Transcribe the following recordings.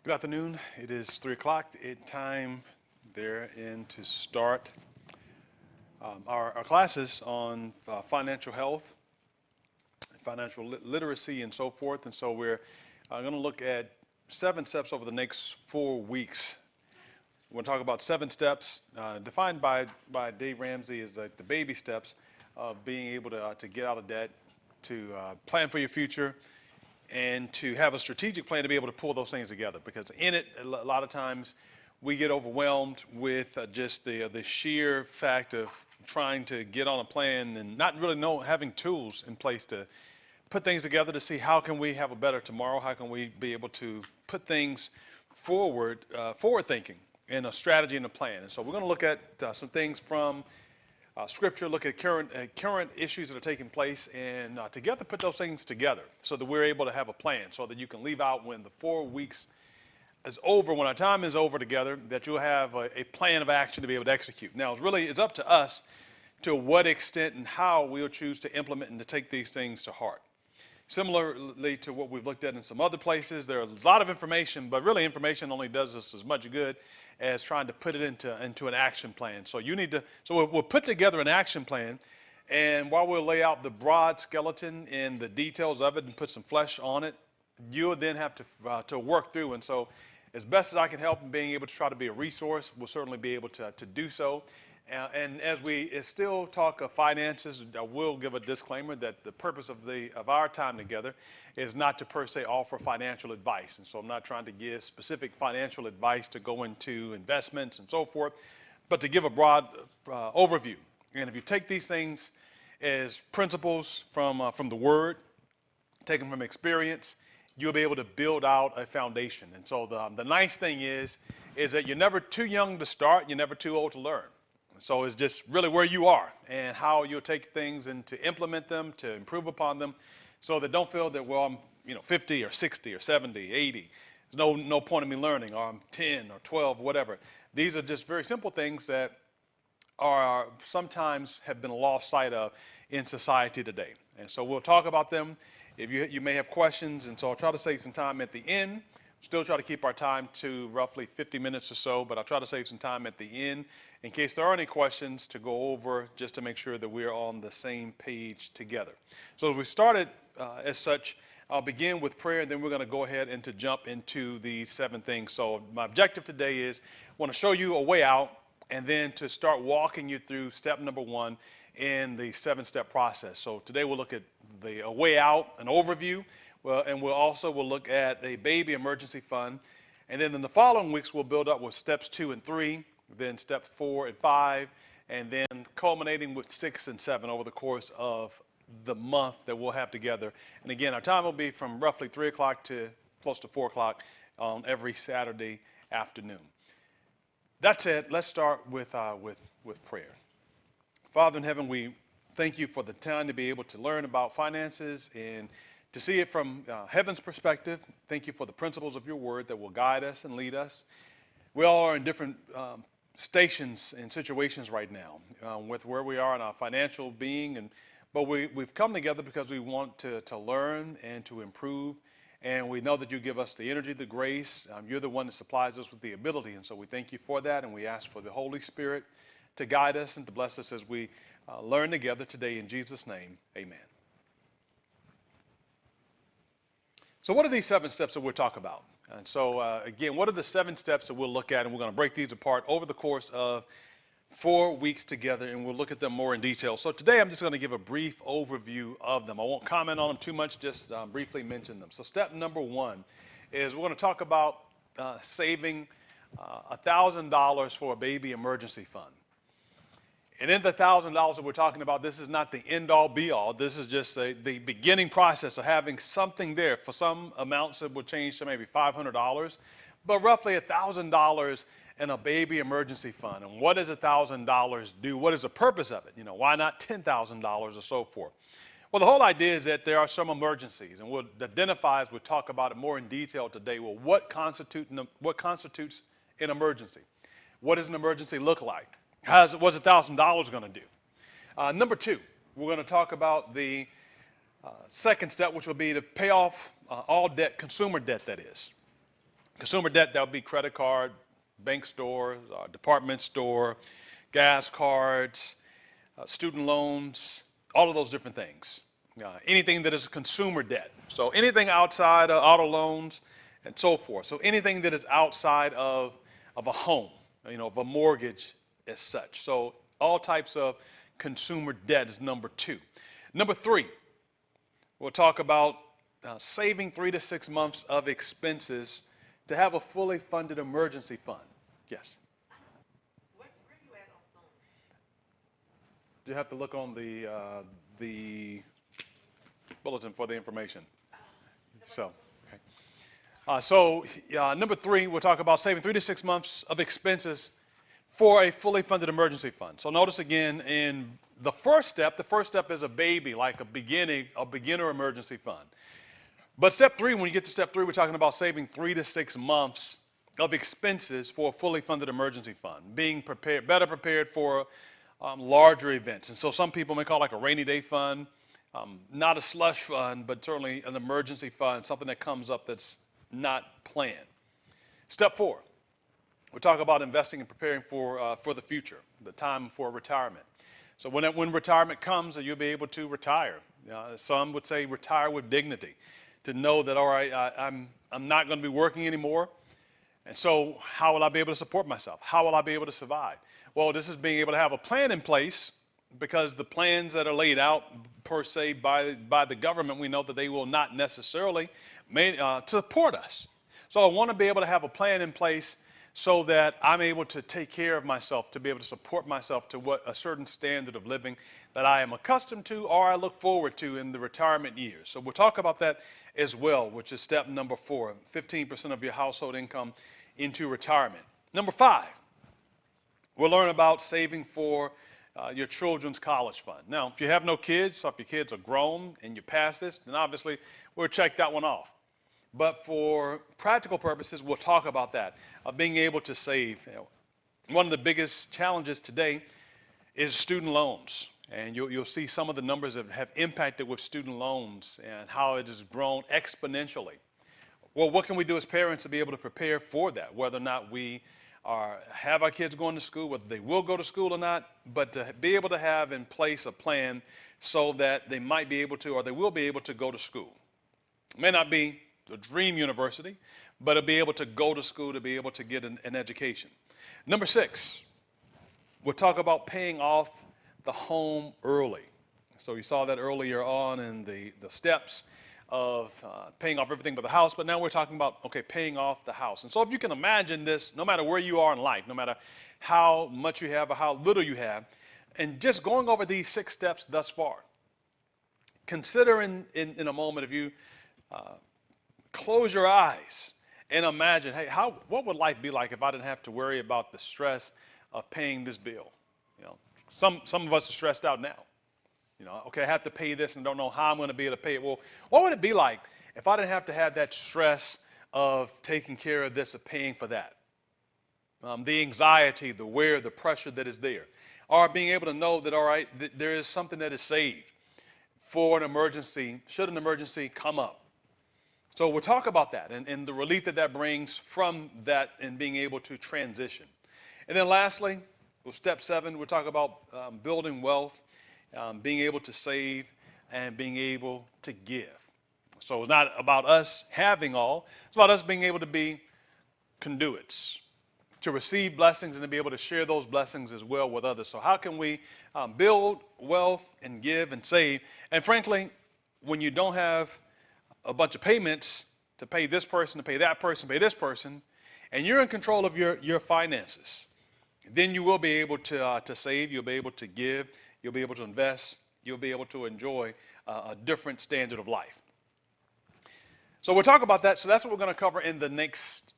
Good afternoon. It is 3 o'clock. It's time there and to start our classes on financial health, financial literacy, and so forth. And so we're going to look at 7 steps over the next 4 weeks. We're going to talk about 7 steps defined by Dave Ramsey as like the baby steps of being able to get out of debt, to plan for your future, and to have a strategic plan to be able to pull those things together. Because in it, a lot of times we get overwhelmed with just the sheer fact of trying to get on a plan and not really having tools in place to put things together to see how can we have a better tomorrow, how can we be able to put things forward thinking and a strategy and a plan. And so we're going to look at some things from Scripture, look at current issues that are taking place, and together put those things together so that we're able to have a plan, so that you can leave out when the 4 weeks is over, when our time is over together, that you'll have a plan of action to be able to execute. Now, it's up to us to what extent and how we'll choose to implement and to take these things to heart. Similarly to what we've looked at in some other places, there's a lot of information, but really information only does us as much good as trying to put it into an action plan. So we'll put together an action plan, and while we'll lay out the broad skeleton and the details of it and put some flesh on it, you'll then have to work through. And so as best as I can help in being able to try to be a resource, we'll certainly be able to do so. And as we still talk of finances, I will give a disclaimer that the purpose of our time together is not to per se offer financial advice. And so I'm not trying to give specific financial advice to go into investments and so forth, but to give a broad overview. And if you take these things as principles from the Word, take them from experience, you'll be able to build out a foundation. And so the nice thing is that you're never too young to start, you're never too old to learn. So it's just really where you are and how you'll take things and to implement them, to improve upon them, so that don't feel that, well, I'm 50 or 60 or 70, 80. There's no point in me learning, or I'm 10 or 12, whatever. These are just very simple things that are sometimes have been lost sight of in society today. And so we'll talk about them. If you may have questions, and so I'll try to save some time at the end. Still try to keep our time to roughly 50 minutes or so, but I'll try to save some time at the end in case there are any questions to go over, just to make sure that we're on the same page together. So if we started as such, I'll begin with prayer, and then we're going to go ahead and to jump into these 7 things. So my objective today is I want to show you a way out, and then to start walking you through step number 1 in the 7-step process. So today we'll look at a way out, an overview. And we'll look at a baby emergency fund. And then in the following weeks, we'll build up with steps 2 and 3, then step 4 and 5, and then culminating with 6 and 7 over the course of the month that we'll have together. And again, our time will be from roughly 3 o'clock to close to 4 o'clock on every Saturday afternoon. That said, let's start with prayer. Father in heaven, we thank you for the time to be able to learn about finances and to see it from heaven's perspective. Thank you for the principles of your word that will guide us and lead us. We all are in different stations and situations right now with where we are in our financial being, but we've come together because we want to learn and to improve, and we know that you give us the energy, the grace. You're the one that supplies us with the ability, and so we thank you for that, and we ask for the Holy Spirit to guide us and to bless us as we learn together today. In Jesus' name, amen. So what are these 7 steps that we'll talk about? And so again, what are the 7 steps that we'll look at? And we're going to break these apart over the course of 4 weeks together, and we'll look at them more in detail. So today I'm just going to give a brief overview of them. I won't comment on them too much, just briefly mention them. So step number 1 is we're going to talk about saving $1,000 for a baby emergency fund. And in the $1,000 that we're talking about, this is not the end-all, be-all. This is just the beginning process of having something there. For some amounts, it will change to maybe $500, but roughly $1,000 in a baby emergency fund. And what does $1,000 do? What is the purpose of it? Why not $10,000 or so forth? Well, the whole idea is that there are some emergencies, and we'll identify as we talk about it more in detail today. Well, what constitutes an emergency? What does an emergency look like? What's $1,000 going to do? Number 2, we're going to talk about the second step, which will be to pay off all debt, consumer debt that is. Consumer debt, that would be credit card, bank stores, department store, gas cards, student loans, all of those different things. Anything that is a consumer debt. So anything outside of auto loans and so forth. So anything that is outside of a home, of a mortgage as such. So all types of consumer debt is number 2. Number 3, we'll talk about saving 3 to 6 months of expenses to have a fully funded emergency fund. Yes? Where you at on Zoom? You have to look on the bulletin for the information. So, okay. Number 3, we'll talk about saving 3 to 6 months of expenses for a fully funded emergency fund. So notice again, in the first step is a baby, like a beginner emergency fund. But step 3, when you get to step 3, we're talking about saving 3 to 6 months of expenses for a fully funded emergency fund, being prepared, better prepared for larger events. And so some people may call it like a rainy day fund, not a slush fund, but certainly an emergency fund, something that comes up that's not planned. Step 4, we talk about investing and preparing for the future, the time for retirement. So when retirement comes, you'll be able to retire. Some would say retire with dignity, to know that, all right, I'm not going to be working anymore. And so how will I be able to support myself? How will I be able to survive? Well, this is being able to have a plan in place, because the plans that are laid out per se by the government, we know that they will not necessarily support us. So I want to be able to have a plan in place so that I'm able to take care of myself, to be able to support myself to what a certain standard of living that I am accustomed to or I look forward to in the retirement years. So we'll talk about that as well, which is step number 4, 15% of your household income into retirement. Number 5, we'll learn about saving for your children's college fund. Now, if you have no kids, so if your kids are grown and you pass this, then obviously we'll check that one off. But for practical purposes, we'll talk about that, being able to save. One of the biggest challenges today is student loans. And you'll see some of the numbers that have impacted with student loans and how it has grown exponentially. Well, what can we do as parents to be able to prepare for that, whether or not we have our kids going to school, whether they will go to school or not, but to be able to have in place a plan so that they might be able to, or they will be able to go to school. It may not be the dream university, but to be able to go to school, to be able to get an education. Number 6, we'll talk about paying off the home early. So you saw that earlier on in the steps of paying off everything but the house, but now we're talking about, okay, paying off the house. And so if you can imagine this, no matter where you are in life, no matter how much you have or how little you have, and just going over these 6 steps thus far, consider in a moment, if you close your eyes and imagine, hey, what would life be like if I didn't have to worry about the stress of paying this bill? Some of us are stressed out now. Okay, I have to pay this and don't know how I'm going to be able to pay it. Well, what would it be like if I didn't have to have that stress of taking care of this, of paying for that? The anxiety, the wear, the pressure that is there. Or being able to know that, all right, there is something that is saved for an emergency, should an emergency come up. So we'll talk about that and the relief that brings from that and being able to transition. And then lastly, with step 7, we'll talk about building wealth, being able to save, and being able to give. So it's not about us having all, it's about us being able to be conduits, to receive blessings and to be able to share those blessings as well with others. So how can we build wealth and give and save? And frankly, when you don't have a bunch of payments to pay this person, to pay that person, pay this person, and you're in control of your finances, then you will be able to save, you'll be able to give, you'll be able to invest, you'll be able to enjoy a different standard of life. So we'll talk about that. So that's what we're going to cover in the next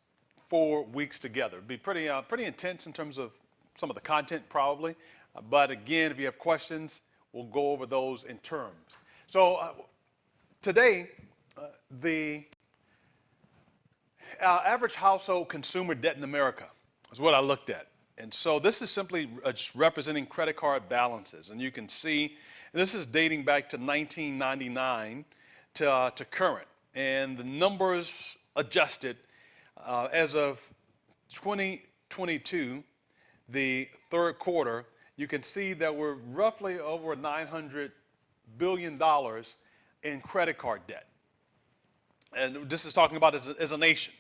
4 weeks together. It'll be pretty intense in terms of some of the content probably. But again, if you have questions, we'll go over those in terms. So today, the average household consumer debt in America is what I looked at. And so this is simply just representing credit card balances. And you can see, and this is dating back to 1999 to current. And the numbers adjusted As of 2022, the third quarter, you can see that we're roughly over $900 billion in credit card debt. And this is talking about as a nation.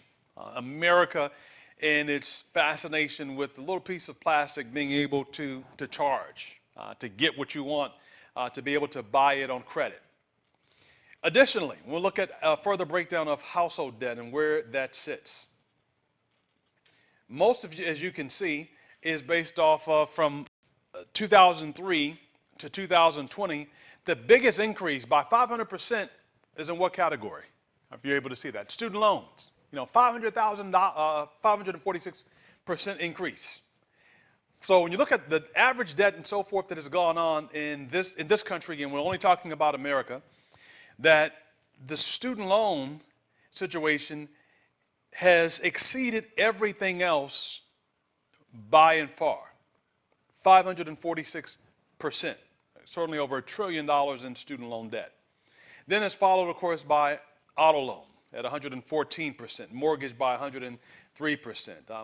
America in its fascination with the little piece of plastic being able to charge, to get what you want, to be able to buy it on credit. Additionally, we'll look at a further breakdown of household debt and where that sits. Most of you, as you can see, is based off of from 2003 to 2020. The biggest increase by 500% is in what category? If you're able to see that, student loans. 546% increase. So when you look at the average debt and so forth that has gone on in this country, and we're only talking about America, that the student loan situation has exceeded everything else by and far. 546%, certainly over $1 trillion in student loan debt. Then it's followed, of course, by auto loan at 114%, mortgage by 103%,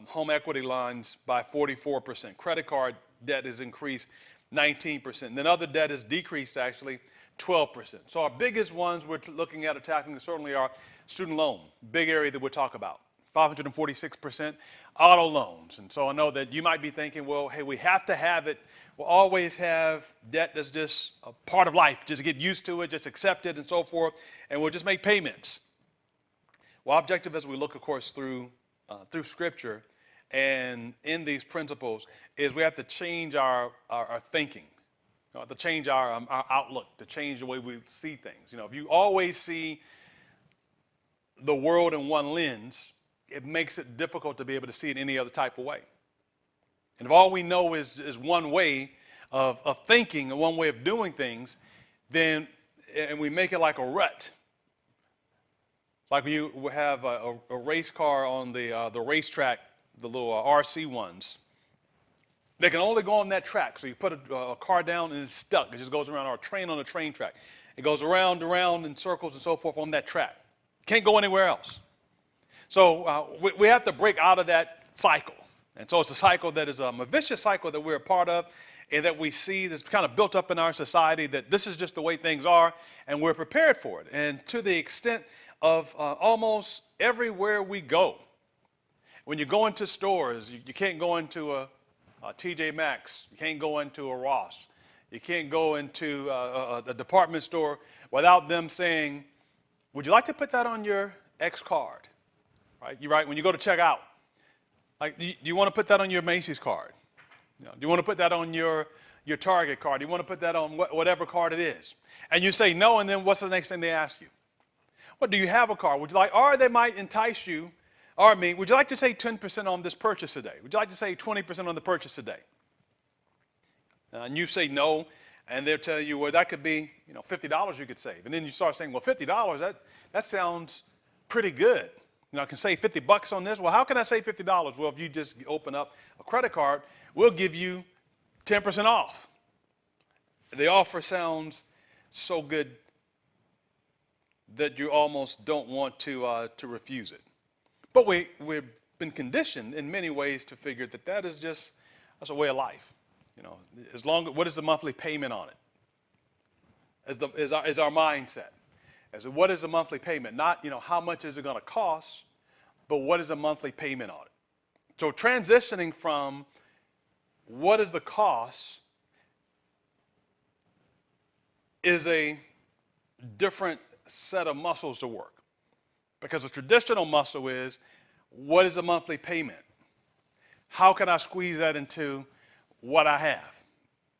home equity lines by 44%, credit card debt has increased 19%, and then other debt has decreased actually 12%. So our biggest ones we're looking at attacking certainly are student loan, big area that we'll talk about, 546%, auto loans. And so I know that you might be thinking, well, hey, we have to have it. We'll always have debt that's just a part of life. Just get used to it, just accept it and so forth, and we'll just make payments. Well, our objective as we look, of course, through Scripture and in these principles is we have to change our thinking, to change our outlook, to change the way we see things. If you always see the world in one lens, it makes it difficult to be able to see it any other type of way. And if all we know is one way of thinking and one way of doing things, then and we make it like a rut. It's like when you have a race car on the racetrack, the little RC ones. They can only go on that track. So you put a car down and it's stuck. It just goes around, or a train on a train track. It goes around in circles and so forth on that track. Can't go anywhere else. So we have to break out of that cycle. And so it's a cycle that is a vicious cycle that we're a part of and that we see that's kind of built up in our society, that this is just the way things are and we're prepared for it. And to the extent of almost everywhere we go, when you go into stores, you can't go into a TJ Maxx, you can't go into a Ross, you can't go into a department store without them saying, would you like to put that on your X card? Right? You're right. When you go to check out, like, do you want to put that on your Macy's card? Do you want to put that on your Target card? Do you want to put that on whatever card it is? And you say no, and then what's the next thing they ask you? Well, do you have a card? Would you like, or they might entice you, or me, would you like to say 10% on this purchase today? Would you like to say 20% on the purchase today? And you say no, and they'll tell you, well, that could be, $50 you could save. And then you start saying, well, $50, that sounds pretty good. I can save $50 on this. Well, how can I save $50? Well, if you just open up a credit card, we'll give you 10% off. The offer sounds so good that you almost don't want to refuse it. But we've been conditioned in many ways to figure that's a way of life. What is the monthly payment on it? Is our mindset. As what is the monthly payment? Not, how much is it going to cost, but what is the monthly payment on it? So transitioning from what is the cost is a different set of muscles to work. Because the traditional muscle is, what is the monthly payment? How can I squeeze that into what I have?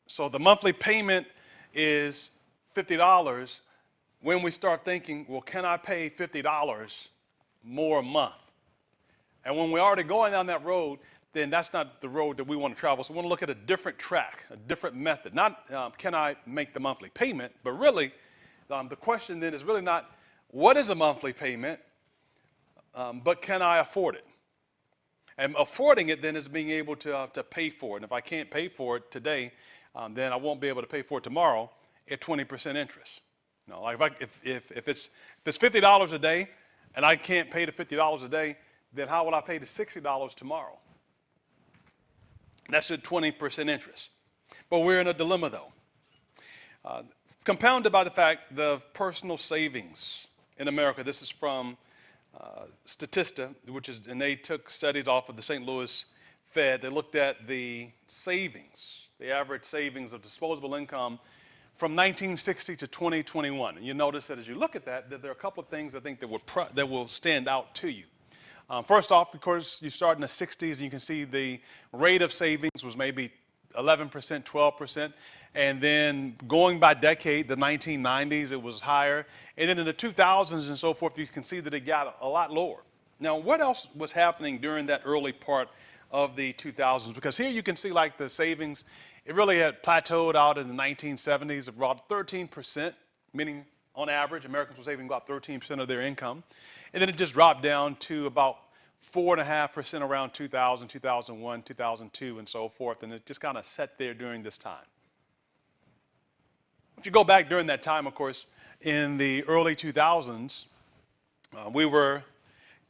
So the monthly payment is $50. When we start thinking, well, can I pay $50 more a month? And when we're already going down that road, then that's not the road that we want to travel. So we want to look at a different track, a different method. Not can I make the monthly payment, but really the question then is really not what is a monthly payment, but can I afford it? And affording it then is being able to pay for it. And if I can't pay for it today, then I won't be able to pay for it tomorrow at 20% interest. Like if it's $50 a day and I can't pay the $50 a day, then how will I pay the $60 tomorrow? That's at 20% interest. But we're in a dilemma, though. Compounded by the fact the personal savings in America, this is from Statista, and they took studies off of the St. Louis Fed. They looked at the savings, the average savings of disposable income from 1960 to 2021. And you notice that as you look at that there are a couple of things I think that will stand out to you. First off, of course, you start in the 60s and you can see the rate of savings was maybe 11%, 12%. And then going by decade, the 1990s, it was higher. And then in the 2000s and so forth, you can see that it got a lot lower. Now, what else was happening during that early part of the 2000s? Because here you can see like the savings, it really had plateaued out in the 1970s, about 13%, meaning on average, Americans were saving about 13% of their income. And then it just dropped down to about 4.5% around 2000, 2001, 2002, and so forth. And it just kind of sat there during this time. If you go back during that time, of course, in the early 2000s, we were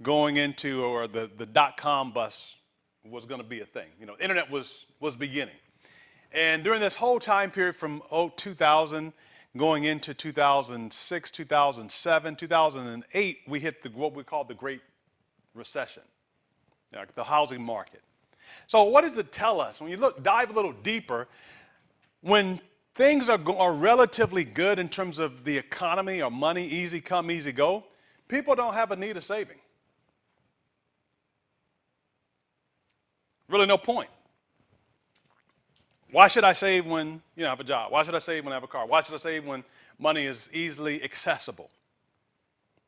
going into, or the dot-com bust was going to be a thing. You know, internet was beginning. And during this whole time period from 2000 going into 2006, 2007, 2008, we hit what we call the Great Recession, the housing market. So what does it tell us? When you dive a little deeper, when things are relatively good in terms of the economy or money, easy come, easy go, people don't have a need of saving. Really no point. Why should I save when I have a job? Why should I save when I have a car? Why should I save when money is easily accessible?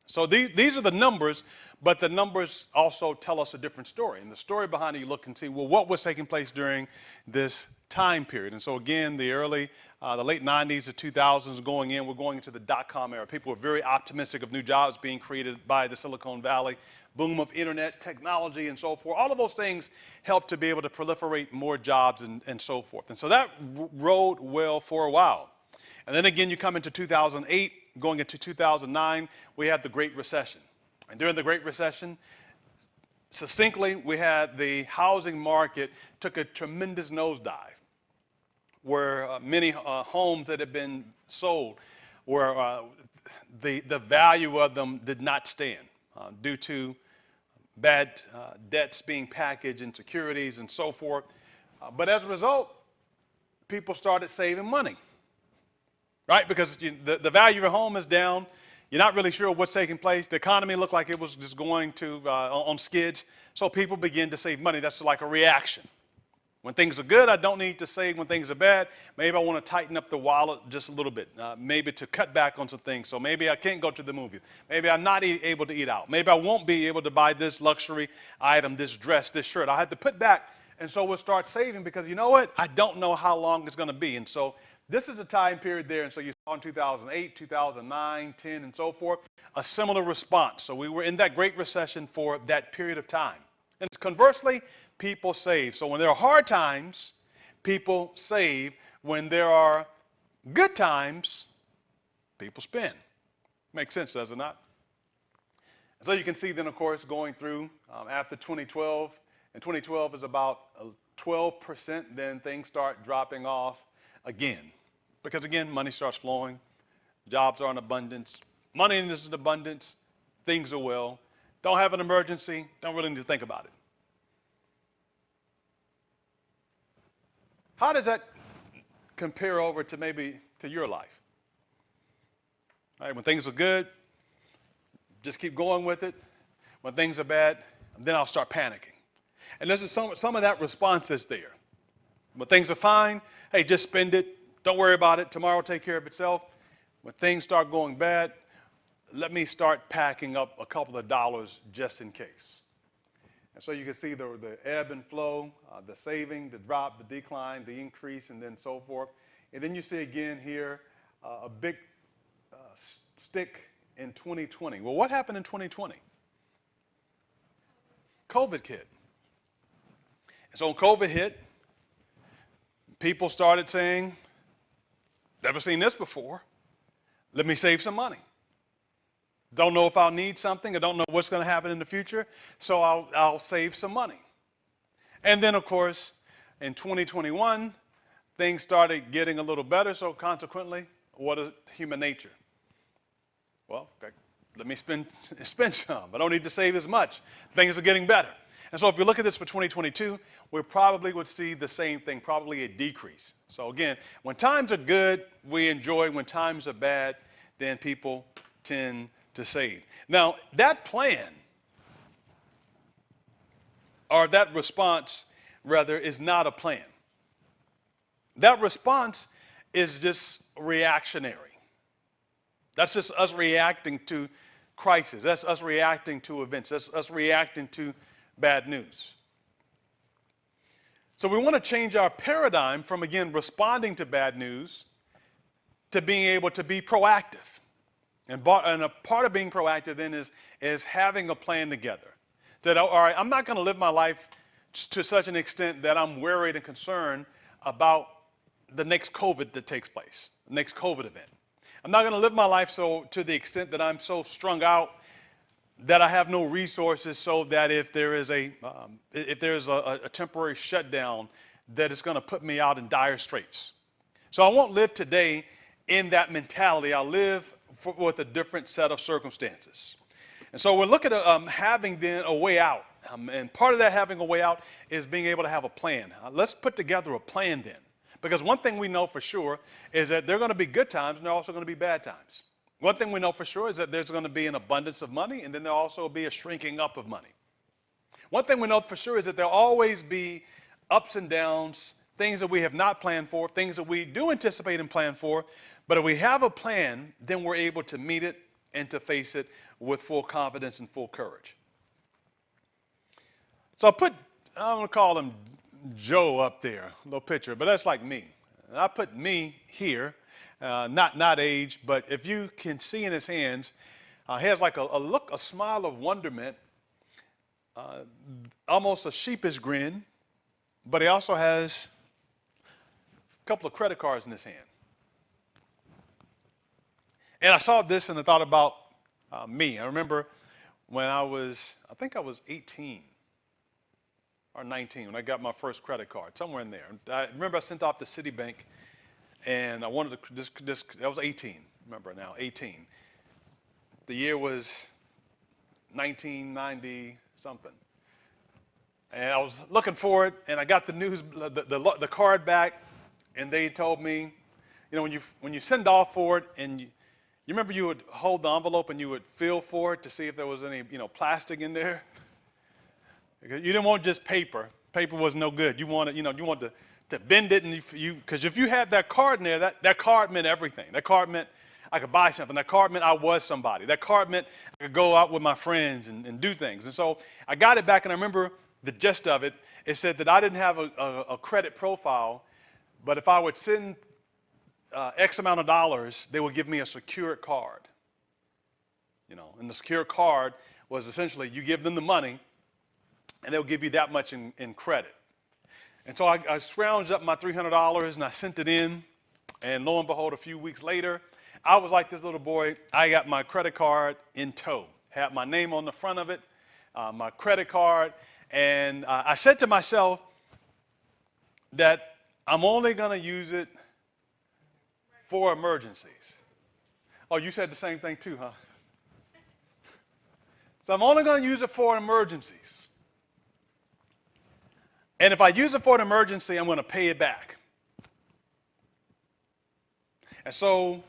So these are the numbers, but the numbers also tell us a different story. And the story behind it, you look and see, well, what was taking place during this time period? And so again, the late 90s to 2000s we're going into the dot-com era. People were very optimistic of new jobs being created by the Silicon Valley, boom of internet, technology, and so forth. All of those things helped to be able to proliferate more jobs and so forth. And so that rode well for a while. And then again, you come into 2008, going into 2009, we had the Great Recession. And during the Great Recession, succinctly, we had the housing market took a tremendous nosedive, where many homes that had been sold, where the value of them did not stand due to bad debts being packaged and securities and so forth. But as a result, people started saving money, right? Because the value of your home is down. You're not really sure what's taking place. The economy looked like it was just going to on skids. So people begin to save money. That's like a reaction. When things are good, I don't need to save. When things are bad, maybe I want to tighten up the wallet just a little bit, maybe to cut back on some things. So maybe I can't go to the movies. Maybe I'm not able to eat out. Maybe I won't be able to buy this luxury item, this dress, this shirt. I had to put back. And so we'll start saving because you know what? I don't know how long it's going to be. And so this is a time period there. And so you saw in 2008, 2009, 10, and so forth, a similar response. So we were in that Great Recession for that period of time. And conversely, people save. So when there are hard times, people save. When there are good times, people spend. Makes sense, does it not? So you can see then, of course, going through after 2012, and 2012 is about 12%, then things start dropping off again. Because again, money starts flowing, jobs are in abundance, money is in abundance, things are well. Don't have an emergency, don't really need to think about it. How does that compare over to maybe to your life? All right, when things are good, just keep going with it. When things are bad, then I'll start panicking. And this is some of that response is there. When things are fine, hey, just spend it. Don't worry about it. Tomorrow will take care of itself. When things start going bad, let me start packing up a couple of dollars just in case. And so you can see the ebb and flow, the saving, the drop, the decline, the increase, and then so forth. And then you see again here a big stick in 2020. Well, what happened in 2020? COVID hit. And so when COVID hit, people started saying, never seen this before. Let me save some money. Don't know if I'll need something. I don't know what's going to happen in the future. So I'll save some money. And then, of course, in 2021, things started getting a little better. So consequently, what is human nature? Well, let me spend some. I don't need to save as much. Things are getting better. And so if you look at this for 2022, we probably would see the same thing, probably a decrease. So again, when times are good, we enjoy. When times are bad, then people tend to save. Now, that plan, or that response, rather, is not a plan. That response is just reactionary. That's just us reacting to crisis. That's us reacting to events. That's us reacting to bad news. So we want to change our paradigm from, again, responding to bad news to being able to be proactive. And a part of being proactive then is having a plan together. That, all right, I'm not going to live my life to such an extent that I'm worried and concerned about the next COVID that takes place, the next COVID event. I'm not going to live my life so to the extent that I'm so strung out that I have no resources, so that if there is a temporary shutdown, that it's going to put me out in dire straits. So I won't live today in that mentality. I'll live with a different set of circumstances. And so we're looking at having then a way out. And part of that having a way out is being able to have a plan. Let's put together a plan then. Because one thing we know for sure is that there are going to be good times and there are also going to be bad times. One thing we know for sure is that there's going to be an abundance of money, and then there'll also be a shrinking up of money. One thing we know for sure is that there'll always be ups and downs, things that we have not planned for, things that we do anticipate and plan for. But if we have a plan, then we're able to meet it and to face it with full confidence and full courage. So I'm going to call him Joe up there, a little picture, but that's like me. And I put me here, not age, but if you can see in his hands, he has like a smile of wonderment, almost a sheepish grin, but he also has a couple of credit cards in his hand. And I saw this and I thought about me. I remember when I think I was 18 or 19 when I got my first credit card, somewhere in there. I remember I sent off to Citibank, and I wanted to, I was 18, remember now, 18. The year was 1990 something. And I was looking for it, and I got the card back, and they told me, you know, when you send off for it, and you remember you would hold the envelope and you would feel for it to see if there was any, plastic in there. You didn't want just paper. Paper was no good. You wanted, to bend it, and because if you had that card in there, that card meant everything. That card meant I could buy something. That card meant I was somebody. That card meant I could go out with my friends and do things. And so I got it back, and I remember the gist of it. It said that I didn't have a credit profile, but if I would send X amount of dollars, they would give me a secured card. And the secured card was essentially you give them the money, and they'll give you that much in credit. And so I scrounged up my $300 and I sent it in, and lo and behold, a few weeks later, I was like this little boy. I got my credit card in tow, had my name on the front of it, my credit card, and I said to myself that I'm only going to use it for emergencies. Oh, you said the same thing too, huh? So I'm only going to use it for emergencies. And if I use it for an emergency, I'm going to pay it back. And so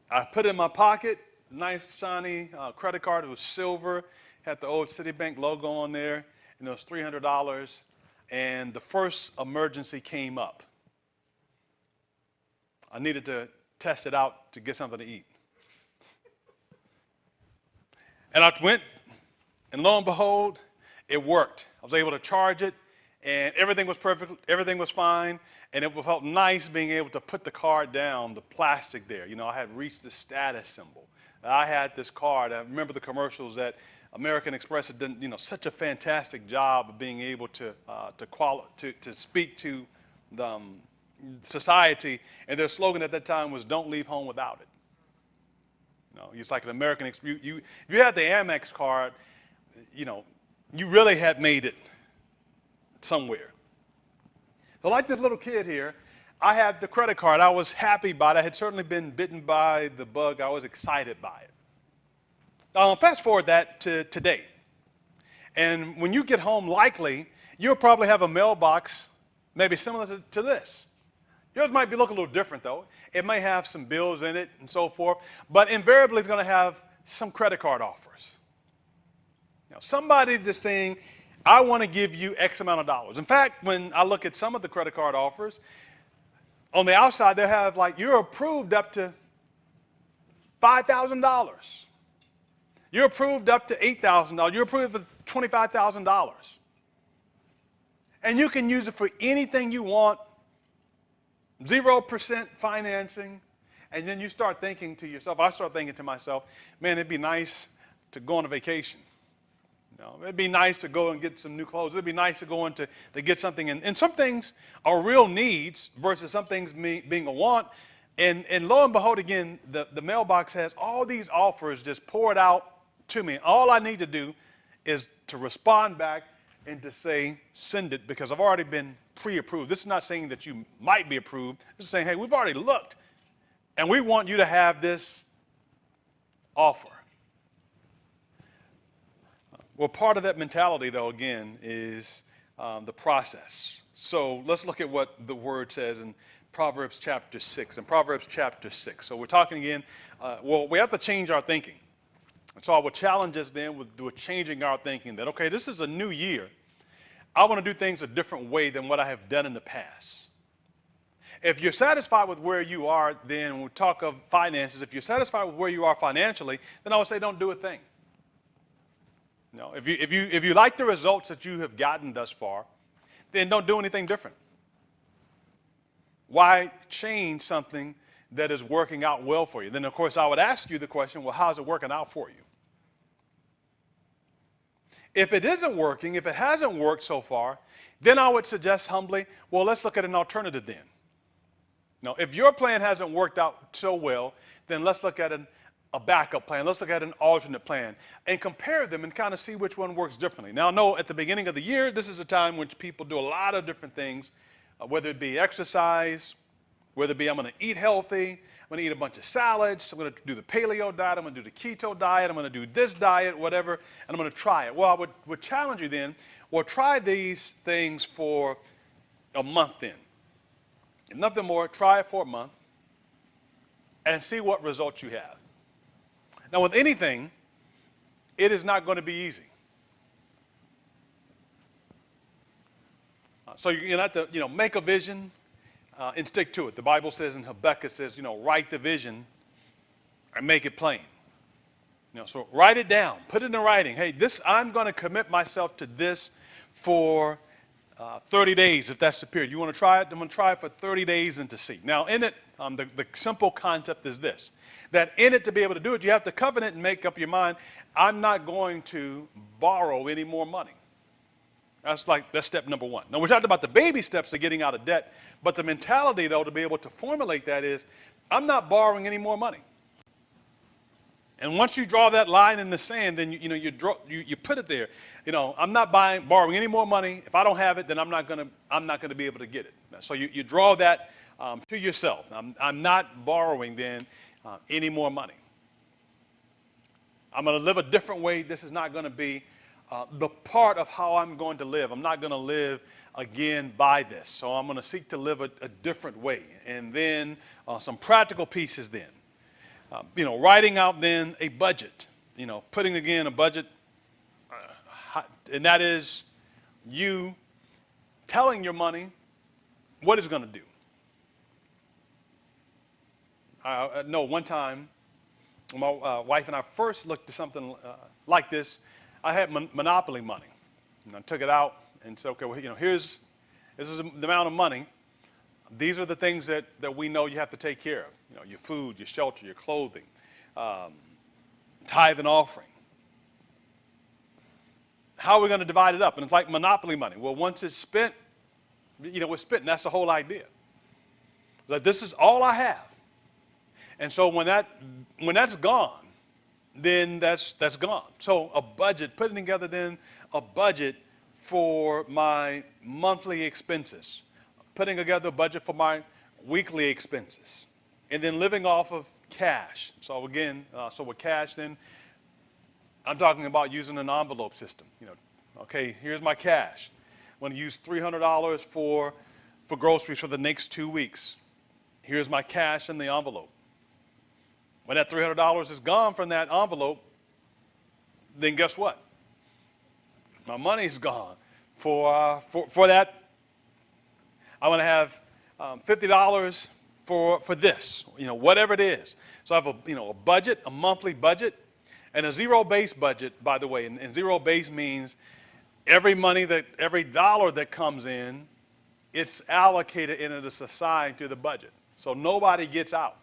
I put it in my pocket, nice shiny credit card. It was silver, had the old Citibank logo on there, and it was $300. And the first emergency came up. I needed to test it out to get something to eat. And I went, and lo and behold, it worked. I was able to charge it, and everything was perfect, everything was fine, and it felt nice being able to put the card down, the plastic there. I had reached the status symbol. I had this card. I remember the commercials that American Express had done, such a fantastic job of being able to speak to the society, and their slogan at that time was "Don't leave home without it." No, it's like an American Express. If you had the Amex card, you really had made it somewhere. So like this little kid here, I had the credit card. I was happy about it. I had certainly been bitten by the bug. I was excited by it. Fast forward that to today. And when you get home, likely, you'll probably have a mailbox maybe similar to this. Yours might be look a little different, though. It may have some bills in it and so forth, but invariably it's going to have some credit card offers. Somebody just saying, I want to give you X amount of dollars. In fact, when I look at some of the credit card offers, on the outside they have like, you're approved up to $5,000. You're approved up to $8,000. You're approved for $25,000. And you can use it for anything you want, 0% financing. And then you start thinking to yourself, I start thinking to myself, man, it'd be nice to go on a vacation. It'd be nice to go and get some new clothes. It'd be nice to go to get something. And some things are real needs versus some things being a want. And lo and behold, again, the mailbox has all these offers just poured out to me. All I need to do is to respond back and to say, send it, because I've already been pre-approved. This is not saying that you might be approved. This is saying, hey, we've already looked, and we want you to have this offer. Well, part of that mentality, though, again, is the process. So let's look at what the word says in Proverbs chapter 6. In Proverbs chapter 6. So we're talking again, we have to change our thinking. And so I will challenge us then with changing our thinking that, okay, this is a new year. I want to do things a different way than what I have done in the past. If you're satisfied with where you are, then when we talk of finances, if you're satisfied with where you are financially, then I would say don't do a thing. No, if you like the results that you have gotten thus far, then don't do anything different. Why change something that is working out well for you? Then, of course, I would ask you the question, well, how's it working out for you? If it isn't working, if it hasn't worked so far, then I would suggest humbly, well, let's look at an alternative then. Now, if your plan hasn't worked out so well, then let's look at a backup plan. Let's look at an alternate plan and compare them and kind of see which one works differently. Now, I know at the beginning of the year, this is a time when people do a lot of different things, whether it be exercise, whether it be I'm going to eat healthy, I'm going to eat a bunch of salads, I'm going to do the paleo diet, I'm going to do the keto diet, I'm going to do this diet, whatever, and I'm going to try it. Well, I would challenge you then, well, try these things for a month then. If nothing more, try it for a month and see what results you have. Now, with anything, it is not going to be easy. So you have to, make a vision and stick to it. The Bible says in Habakkuk says, write the vision and make it plain. So write it down, put it in writing. Hey, I'm going to commit myself to this for 30 days, if that's the period. You want to try it? I'm going to try it for 30 days and to see. Now, in it, the simple concept is this, that in it, to be able to do it, you have to covenant and make up your mind, I'm not going to borrow any more money. That's step number one. Now, we talked about the baby steps of getting out of debt, but the mentality, though, to be able to formulate that is, I'm not borrowing any more money. And once you draw that line in the sand, then you put it there. I'm not borrowing any more money. If I don't have it, then I'm not going to be able to get it. So you draw that to yourself. I'm not borrowing then any more money. I'm going to live a different way. This is not going to be the part of how I'm going to live. I'm not going to live again by this. So I'm going to seek to live a different way. And then some practical pieces then. Writing out then a budget. Putting again a budget, and that is you telling your money what it's going to do. I know one time, my wife and I first looked at something like this. I had Monopoly money. I took it out and said, okay, well, this is the amount of money. These are the things that we know you have to take care of. Your food, your shelter, your clothing, tithe and offering. How are we going to divide it up? And it's like Monopoly money. Well, once it's spent, it's spent, and that's the whole idea. It's like, this is all I have. And so when that's gone, then that's gone. So a budget, putting together then a budget for my monthly expenses, putting together a budget for my weekly expenses, and then living off of cash. So again, so with cash then, I'm talking about using an envelope system. Okay, here's my cash. I'm going to use $300 for groceries for the next 2 weeks. Here's my cash in the envelope. When that $300 is gone from that envelope, then guess what? My money's gone. For that, I'm going to have $50 for this, whatever it is. So I have a budget, a monthly budget, and a zero-based budget, by the way. And zero-based means every dollar that comes in, it's allocated into the society to the budget. So nobody gets out.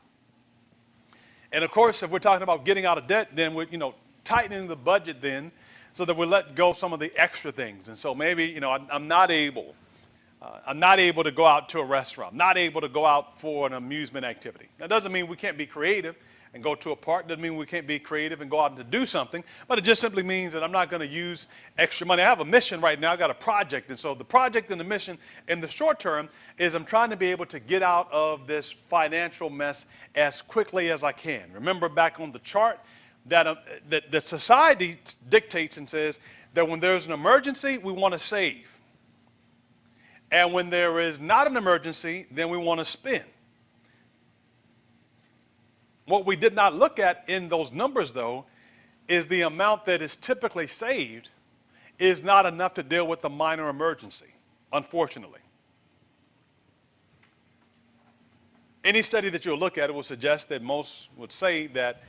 And of course, if we're talking about getting out of debt, then we're, tightening the budget then so that we let go of some of the extra things. And so maybe, I'm not able to go out to a restaurant, not able to go out for an amusement activity. That doesn't mean we can't be creative and go to a park. Doesn't mean we can't be creative and go out and do something, but it just simply means that I'm not going to use extra money. I have a mission right now. I got a project, and so the project and the mission in the short term is I'm trying to be able to get out of this financial mess as quickly as I can. Remember back on the chart that society dictates and says that when there's an emergency, we want to save. And when there is not an emergency, then we want to spend. What we did not look at in those numbers, though, is the amount that is typically saved is not enough to deal with the minor emergency, unfortunately. Any study that you'll look at, it will suggest that most would say that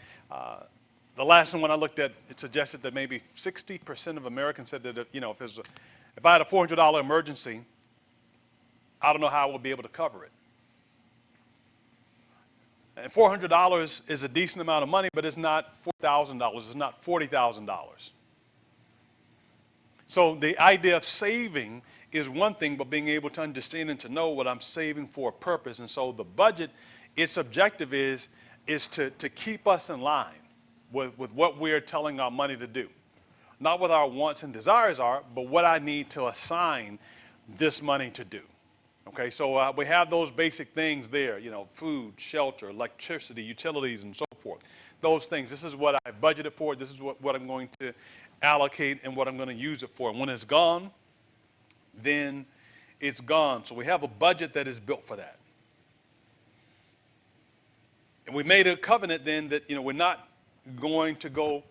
the last one I looked at, it suggested that maybe 60% of Americans said that, if I had a $400 emergency, I don't know how I would be able to cover it. And $400 is a decent amount of money, but it's not $4,000. It's not $40,000. So the idea of saving is one thing, but being able to understand and to know what I'm saving for a purpose. And so the budget, its objective is to keep us in line with what we're telling our money to do. Not what our wants and desires are, but what I need to assign this money to do. Okay, so we have those basic things there, food, shelter, electricity, utilities, and so forth. Those things, this is what I budgeted for, this is what I'm going to allocate and what I'm going to use it for. And when it's gone, then it's gone. So we have a budget that is built for that. And we made a covenant then that, we're not going to go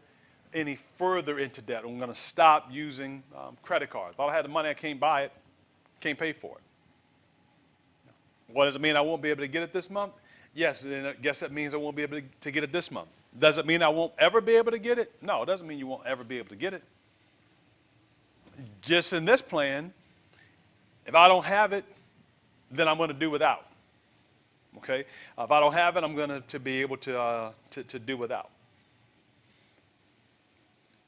any further into debt. We're going to stop using credit cards. If I had the money, I can't buy it, can't pay for it. What does it mean? I won't be able to get it this month? Yes, and I guess that means I won't be able to get it this month. Does it mean I won't ever be able to get it? No, it doesn't mean you won't ever be able to get it. Just in this plan, if I don't have it, then I'm going to do without. Okay? If I don't have it, I'm going to be able to do without.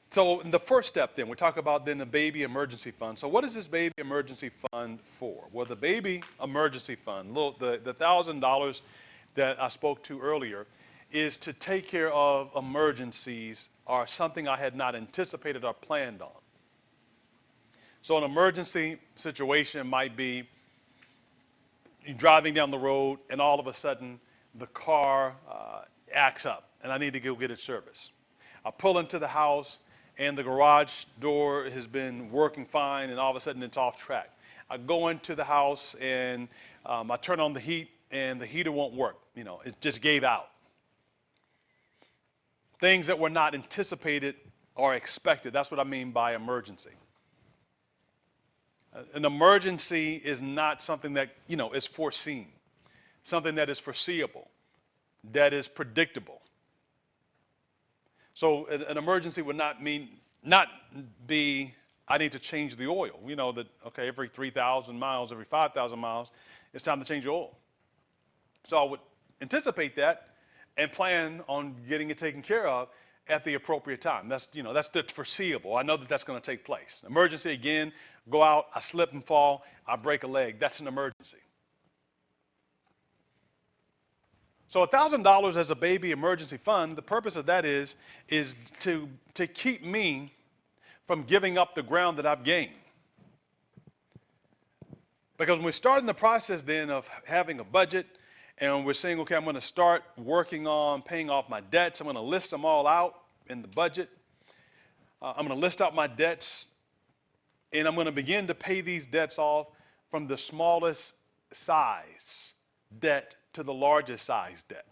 So in the first step then, we talk about then the baby emergency fund. So what is this baby emergency fund for? Well, the baby emergency fund, the $1,000 that I spoke to earlier, is to take care of emergencies or something I had not anticipated or planned on. So an emergency situation might be you're driving down the road and all of a sudden the car acts up and I need to go get it serviced. I pull into the house and the garage door has been working fine and all of a sudden it's off track. I go into the house and I turn on the heat and the heater won't work. It just gave out. Things that were not anticipated or expected. That's what I mean by emergency. An emergency is not something that, is foreseen. Something that is foreseeable, that is predictable. So an emergency would not be, I need to change the oil. Okay, every 3,000 miles, every 5,000 miles, it's time to change the oil. So I would anticipate that and plan on getting it taken care of at the appropriate time. That's the foreseeable. I know that that's going to take place. Emergency, again, go out, I slip and fall, I break a leg. That's an emergency. So $1,000 as a baby emergency fund, the purpose of that is to keep me from giving up the ground that I've gained. Because when we're starting the process then of having a budget and we're saying, okay, I'm going to start working on paying off my debts. I'm going to list them all out in the budget. I'm going to list out my debts, and I'm going to begin to pay these debts off from the smallest size debt to the largest size debt.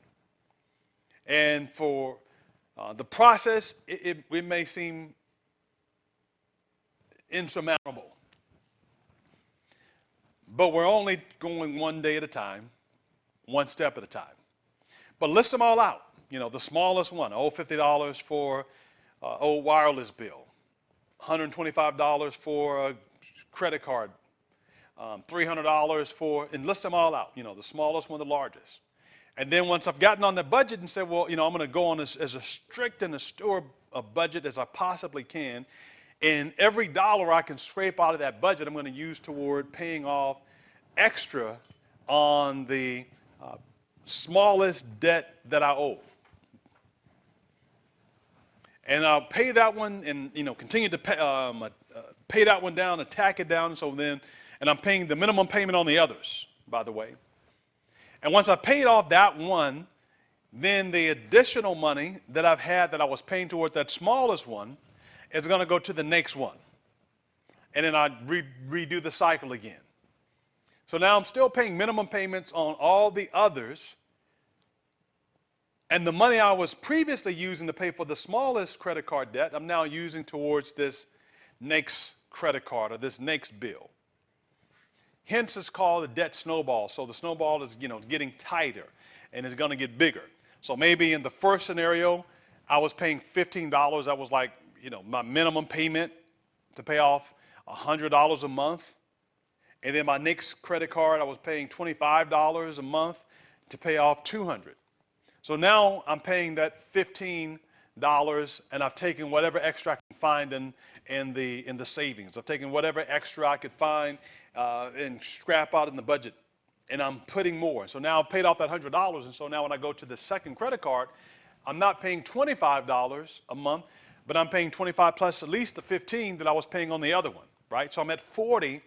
And for the process, it may seem insurmountable. But we're only going one day at a time, one step at a time. But list them all out. You know, the smallest one, $50 for old wireless bill, $125 for a credit card, $300 for, and list them all out. You know, the smallest one, the largest. And then once I've gotten on the budget and said, well, you know, I'm going to go on as a strict and a budget as I possibly can. And every dollar I can scrape out of that budget, I'm going to use toward paying off extra on the smallest debt that I owe. And I'll pay that one and, you know, continue to pay that one down and tack it down. So then, and I'm paying the minimum payment on the others, by the way. And once I paid off that one, then the additional money that I've had that I was paying toward that smallest one is going to go to the next one. And then I redo the cycle again. So now I'm still paying minimum payments on all the others. And the money I was previously using to pay for the smallest credit card debt, I'm now using towards this next credit card or this next bill. Hence, it's called a debt snowball. So the snowball is, you know, getting tighter and it's going to get bigger. So maybe in the first scenario, I was paying $15. That was like, you know, my minimum payment to pay off $100 a month. And then my next credit card, I was paying $25 a month to pay off $200. So now I'm paying that $15, and I've taken whatever extra I can find in the savings. I've taken whatever extra I could find and scrap out in the budget, and I'm putting more. So now I've paid off that $100, and so now when I go to the second credit card, I'm not paying $25 a month, but I'm paying $25 plus at least the $15 that I was paying on the other one, right? So I'm at $40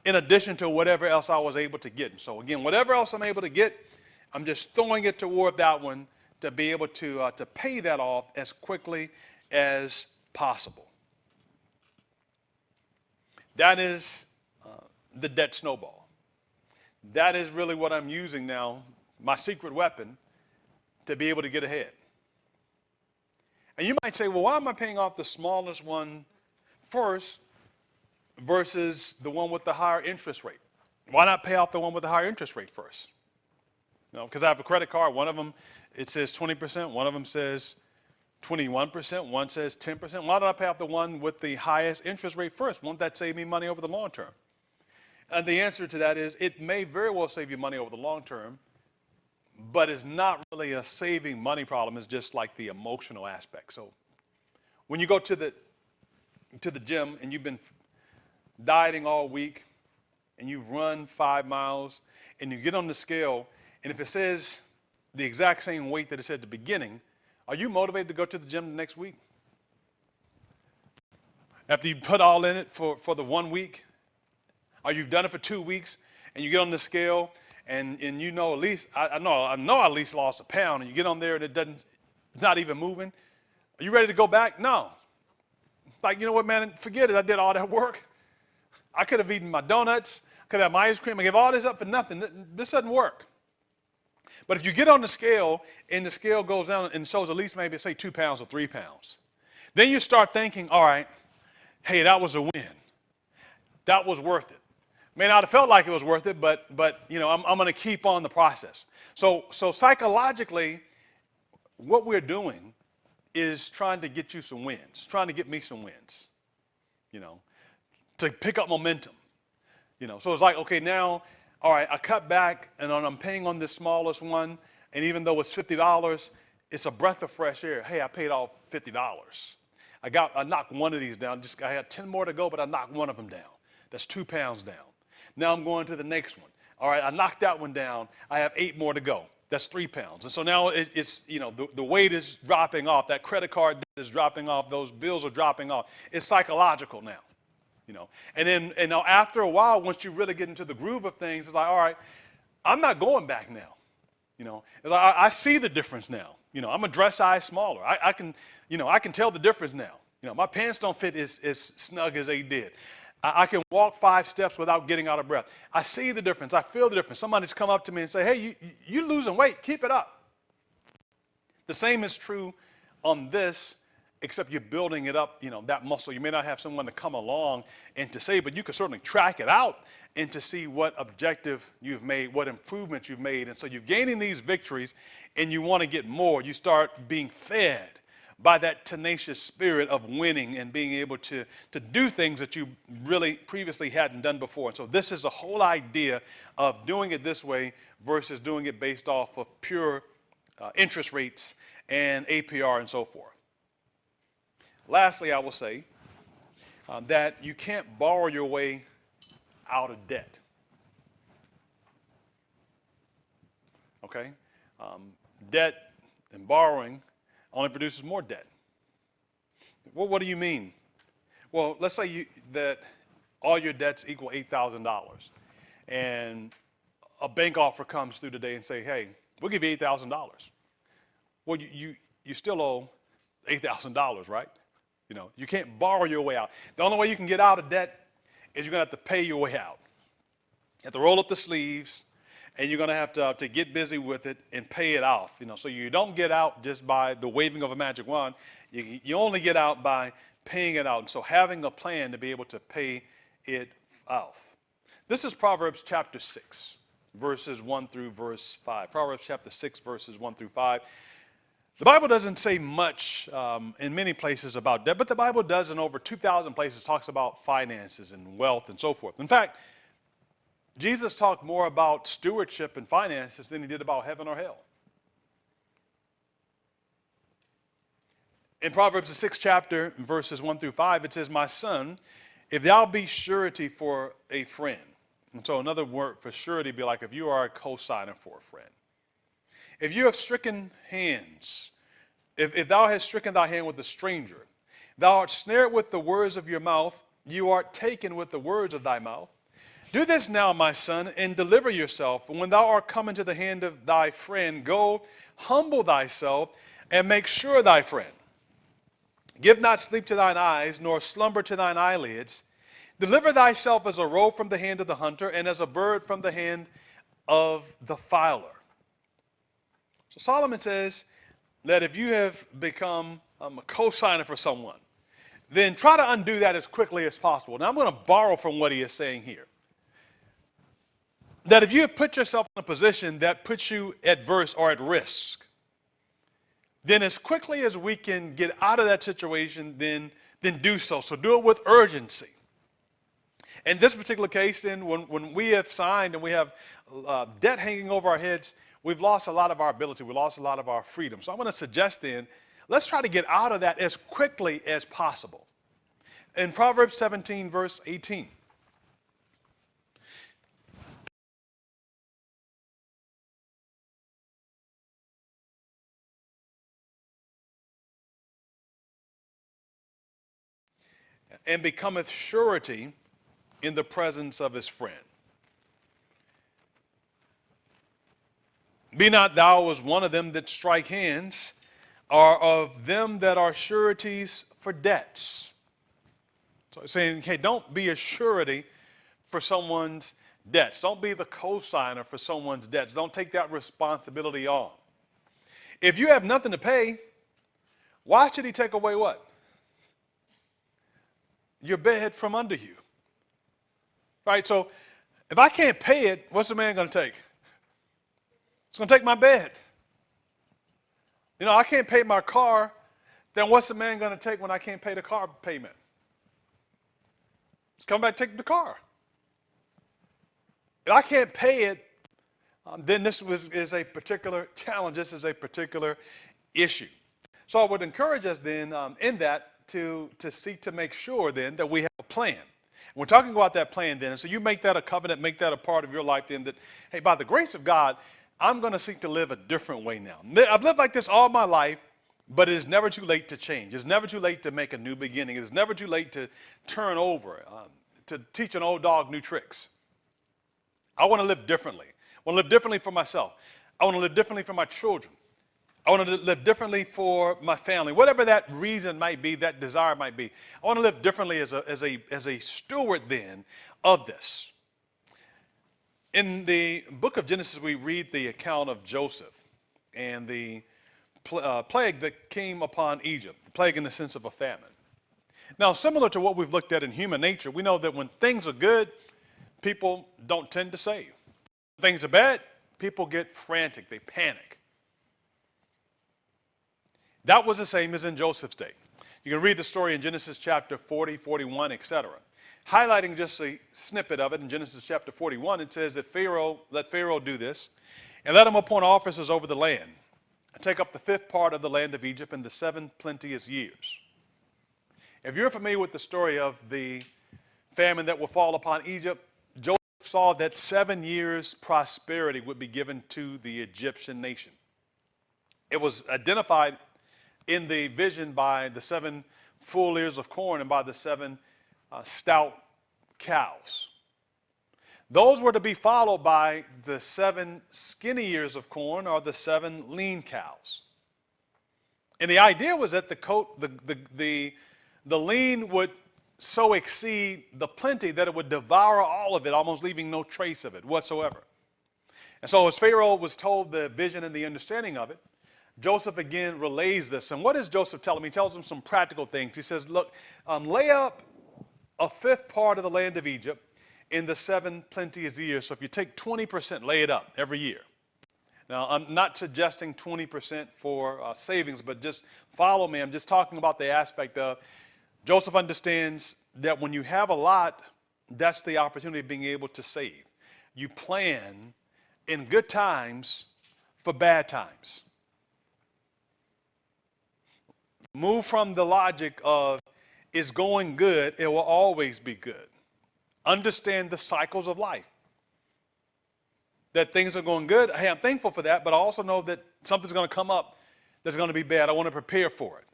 in addition to whatever else I was able to get. And so again, whatever else I'm able to get, I'm just throwing it toward that one to be able to pay that off as quickly as possible. That is the debt snowball. That is really what I'm using now, my secret weapon, to be able to get ahead. And you might say, well, why am I paying off the smallest one first versus the one with the higher interest rate? Why not pay off the one with the higher interest rate first? You know, because I have a credit card. One of them, it says 20%. One of them says 21%. One says 10%. Why don't I pay off the one with the highest interest rate first? Won't that save me money over the long term? And the answer to that is it may very well save you money over the long term, but it's not really a saving money problem. It's just like the emotional aspect. So when you go to the gym and you've been dieting all week and you've run 5 miles and you get on the scale, and if it says the exact same weight that it said at the beginning, are you motivated to go to the gym the next week? After you put all in it for the 1 week, or you've done it for 2 weeks, and you get on the scale, and you know at least, I know I at least lost a pound, and you get on there and it's not even moving. Are you ready to go back? No. Like, you know what, man, forget it. I did all that work. I could have eaten my donuts, could have my ice cream. I gave all this up for nothing. This doesn't work. But if you get on the scale and the scale goes down and shows at least maybe say 2 pounds or 3 pounds, then you start thinking, all right, hey, that was a win. That was worth it. May not have felt like it was worth it, but you know, I'm going to keep on the process. So psychologically, what we're doing is trying to get you some wins, trying to get me some wins, you know, to pick up momentum. You know, so it's like, okay, now, all right, I cut back and I'm paying on this smallest one, and even though it's $50, it's a breath of fresh air. Hey, I paid off $50. I knocked one of these down. I had 10 more to go, but I knocked one of them down. That's 2 pounds down. Now I'm going to the next one. All right, I knocked that one down. I have 8 more to go. That's 3 pounds. And so now it's, the weight is dropping off. That credit card debt is dropping off. Those bills are dropping off. It's psychological now. And now after a while, once you really get into the groove of things, it's like, all right, I'm not going back now. It's like, I see the difference now. I'm a dress size smaller. I can tell the difference now. My pants don't fit as snug as they did. I can walk 5 steps without getting out of breath. I see the difference. I feel the difference. Somebody's come up to me and say, hey, you're losing weight. Keep it up. The same is true on this, except you're building it up, that muscle. You may not have someone to come along and to say, but you can certainly track it out and to see what objective you've made, what improvements you've made. And so you're gaining these victories and you want to get more. You start being fed by that tenacious spirit of winning and being able to do things that you really previously hadn't done before. And so this is the whole idea of doing it this way versus doing it based off of pure interest rates and APR and so forth. Lastly, I will say that you can't borrow your way out of debt. Okay? Debt and borrowing only produces more debt. Well, what do you mean? Well, let's say that all your debts equal $8,000, and a bank offer comes through today and say, hey, we'll give you $8,000. Well, you still owe $8,000, right? You can't borrow your way out. The only way you can get out of debt is you're going to have to pay your way out. You have to roll up the sleeves, and you're going to have to get busy with it and pay it off. So you don't get out just by the waving of a magic wand. You only get out by paying it out. And so having a plan to be able to pay it off. This is Proverbs chapter 6, verses 1 through verse 5. Proverbs chapter 6, verses 1 through 5. The Bible doesn't say much in many places about debt, but the Bible does in over 2,000 places, talks about finances and wealth and so forth. In fact, Jesus talked more about stewardship and finances than he did about heaven or hell. In Proverbs, the 6th chapter, verses 1 through 5, it says, my son, if thou be surety for a friend. And so another word for surety would be like if you are a co-signer for a friend. If you have stricken hands, if thou hast stricken thy hand with a stranger, thou art snared with the words of your mouth, you art taken with the words of thy mouth. Do this now, my son, and deliver yourself. When thou art come into the hand of thy friend, go, humble thyself, and make sure thy friend. Give not sleep to thine eyes, nor slumber to thine eyelids. Deliver thyself as a roe from the hand of the hunter, and as a bird from the hand of the fowler. So Solomon says that if you have become a co-signer for someone, then try to undo that as quickly as possible. Now I'm going to borrow from what he is saying here. That if you have put yourself in a position that puts you adverse or at risk, then as quickly as we can get out of that situation, then do so. So do it with urgency. In this particular case, then, when we have signed and we have debt hanging over our heads, we've lost a lot of our ability. We lost a lot of our freedom. So I'm going to suggest then, let's try to get out of that as quickly as possible. In Proverbs 17, verse 18. And becometh surety in the presence of his friend. Be not thou as one of them that strike hands, or of them that are sureties for debts. So it's saying, hey, don't be a surety for someone's debts. Don't be the co-signer for someone's debts. Don't take that responsibility on. If you have nothing to pay, why should he take away what? Your bed from under you. Right? So if I can't pay it, what's the man going to take? It's going to take my bed. I can't pay my car, then what's the man going to take when I can't pay the car payment? It's come back take the car. If I can't pay it, then this is a particular challenge. This is a particular issue. So I would encourage us then in that to seek to make sure then that we have a plan. We're talking about that plan then. And so you make that a covenant, make that a part of your life then that, hey, by the grace of God, I'm going to seek to live a different way now. I've lived like this all my life, but it is never too late to change. It's never too late to make a new beginning. It's never too late to turn over, to teach an old dog new tricks. I want to live differently. I want to live differently for myself. I want to live differently for my children. I want to live differently for my family. Whatever that reason might be, that desire might be. I want to live differently as a steward then of this. In the book of Genesis, we read the account of Joseph and the plague that came upon Egypt, the plague in the sense of a famine. Now, similar to what we've looked at in human nature, we know that when things are good, people don't tend to save. When things are bad, people get frantic, they panic. That was the same as in Joseph's day. You can read the story in Genesis chapter 40, 41, etc. Highlighting just a snippet of it in Genesis chapter 41, it says that let Pharaoh do this, and let him appoint officers over the land, and take up the fifth part of the land of Egypt in the 7 plenteous years. If you're familiar with the story of the famine that will fall upon Egypt, Joseph saw that 7 years prosperity would be given to the Egyptian nation. It was identified in the vision by the 7 full ears of corn and by the 7 stout cows. Those were to be followed by the 7 skinny ears of corn or the 7 lean cows. And the idea was that the lean would so exceed the plenty that it would devour all of it, almost leaving no trace of it whatsoever. And so as Pharaoh was told the vision and the understanding of it, Joseph again relays this. And what does Joseph tell him? He tells him some practical things. He says, look, lay up a fifth part of the land of Egypt in the 7 plenteous years. So if you take 20%, lay it up every year. Now, I'm not suggesting 20% for savings, but just follow me. I'm just talking about the aspect of Joseph understands that when you have a lot, that's the opportunity of being able to save. You plan in good times for bad times. Move from the logic of it's going good, it will always be good. Understand the cycles of life. That things are going good, hey, I'm thankful for that, but I also know that something's going to come up that's going to be bad. I want to prepare for it.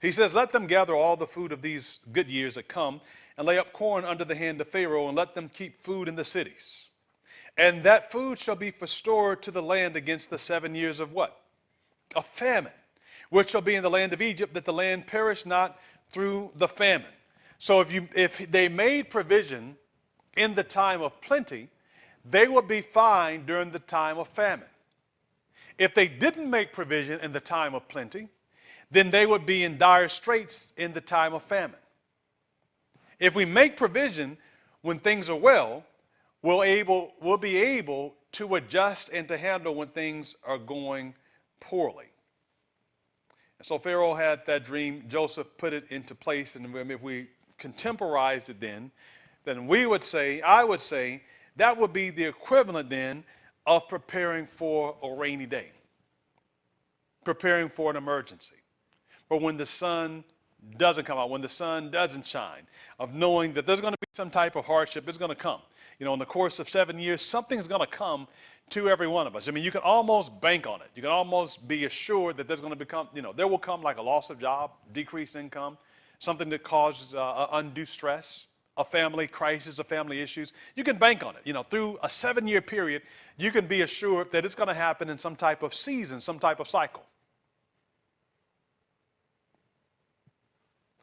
He says, let them gather all the food of these good years that come and lay up corn under the hand of Pharaoh and let them keep food in the cities. And that food shall be for store to the land against the 7 years of what? Of famine, which shall be in the land of Egypt, that the land perish not through the famine. So if they made provision in the time of plenty, they would be fine during the time of famine. If they didn't make provision in the time of plenty, then they would be in dire straits in the time of famine. If we make provision when things are well, we'll be able to adjust and to handle when things are going poorly. And so Pharaoh had that dream. Joseph put it into place. And if we contemporized it then we would say, I would say, that would be the equivalent then of preparing for a rainy day, preparing for an emergency, or when the sun doesn't come out, when the sun doesn't shine, of knowing that there's going to be some type of hardship is going to come. You know, in the course of 7 years, something's going to come to every one of us. I mean, you can almost bank on it. You can almost be assured that there's going to become, there will come like a loss of job, decreased income, something that causes undue stress, a family crisis, a family issues. You can bank on it. Through a 7-year period, you can be assured that it's going to happen in some type of season, some type of cycle.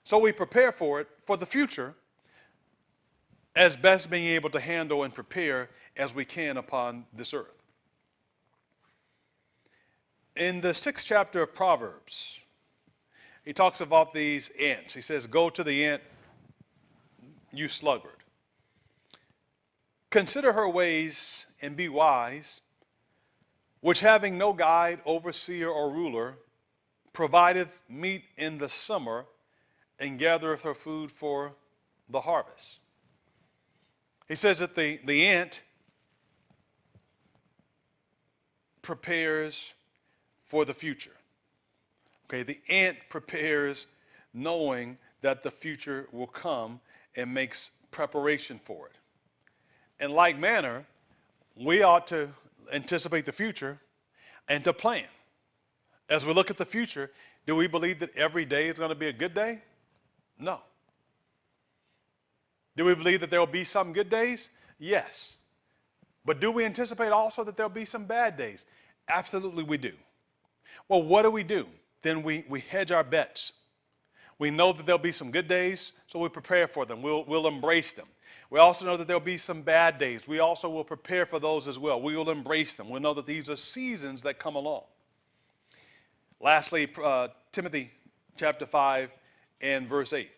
So we prepare for it for the future as best being able to handle and prepare as we can upon this earth. In the 6th chapter of Proverbs, he talks about these ants. He says, go to the ant, you sluggard. Consider her ways and be wise, which having no guide, overseer, or ruler, provideth meat in the summer and gathereth her food for the harvest. He says that the ant prepares for the future. Okay, the ant prepares knowing that the future will come and makes preparation for it. In like manner, we ought to anticipate the future and to plan. As we look at the future, do we believe that every day is going to be a good day? No. Do we believe that there will be some good days? Yes. But do we anticipate also that there will be some bad days? Absolutely we do. Well, what do? Then we hedge our bets. We know that there'll be some good days, so we prepare for them. We'll embrace them. We also know that there'll be some bad days. We also will prepare for those as well. We will embrace them. We'll know that these are seasons that come along. Lastly, Timothy chapter 5 and verse 8.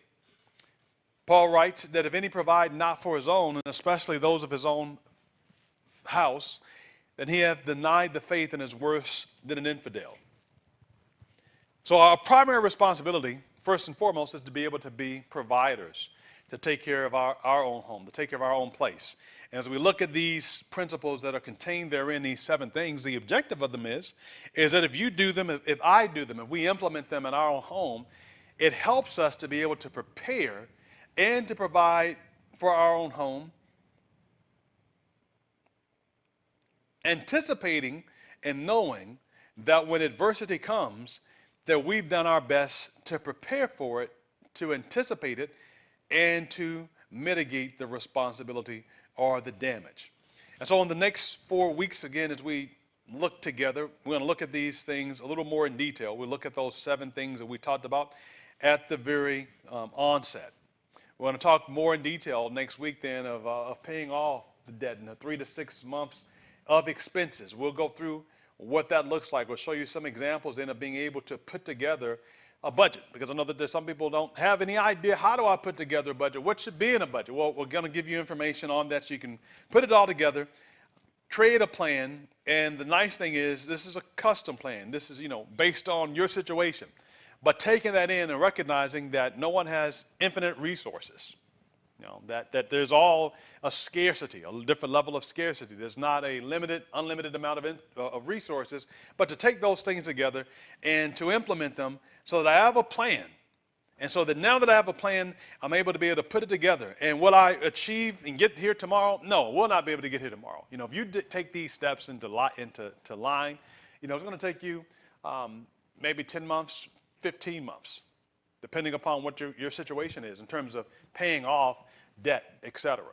Paul writes that if any provide not for his own, and especially those of his own house, then he hath denied the faith and is worse than an infidel. So our primary responsibility, first and foremost, is to be able to be providers, to take care of our own home, to take care of our own place. And as we look at these principles that are contained therein, these 7 things, the objective of them is that if you do them, if I do them, if we implement them in our own home, it helps us to be able to prepare and to provide for our own home, anticipating and knowing that when adversity comes, that we've done our best to prepare for it, to anticipate it, and to mitigate the responsibility or the damage. And so in the next 4 weeks, again, as we look together, we're going to look at these things a little more in detail. We'll look at those 7 things that we talked about at the very onset. We're going to talk more in detail next week then of paying off the debt in the 3 to 6 months of expenses. We'll go through what that looks like. We'll show you some examples then of being able to put together a budget, because I know that there's some people don't have any idea, how do I put together a budget? What should be in a budget? Well, we're going to give you information on that so you can put it all together, create a plan, and the nice thing is this is a custom plan. This is, based on your situation. But taking that in and recognizing that no one has infinite resources, that there's all a scarcity, a different level of scarcity. There's not a unlimited amount of resources, but to take those things together and to implement them so that I have a plan. And so that now that I have a plan, I'm able to put it together. And will I achieve and get here tomorrow? No, we'll not be able to get here tomorrow. If you take these steps into line, it's going to take you maybe 10 months, 15 months, depending upon what your situation is in terms of paying off debt, etc.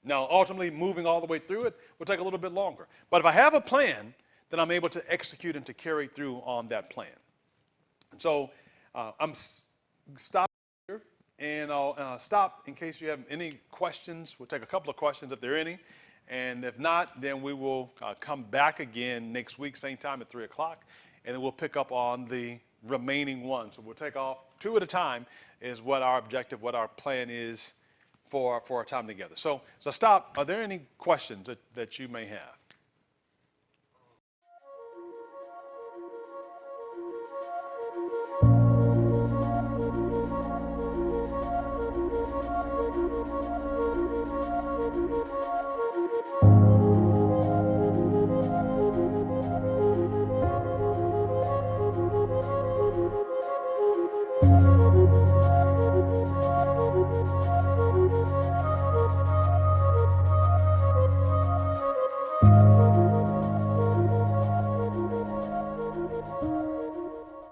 Now, ultimately, moving all the way through it will take a little bit longer. But if I have a plan, then I'm able to execute and to carry through on that plan. And so I'm stopping here, and I'll stop in case you have any questions. We'll take a couple of questions if there are any. And if not, then we will come back again next week, same time at 3 o'clock, and then we'll pick up on the remaining ones. So we'll take off 2 at a time is what our objective, what our plan is for our time together. So stop. Are there any questions that you may have?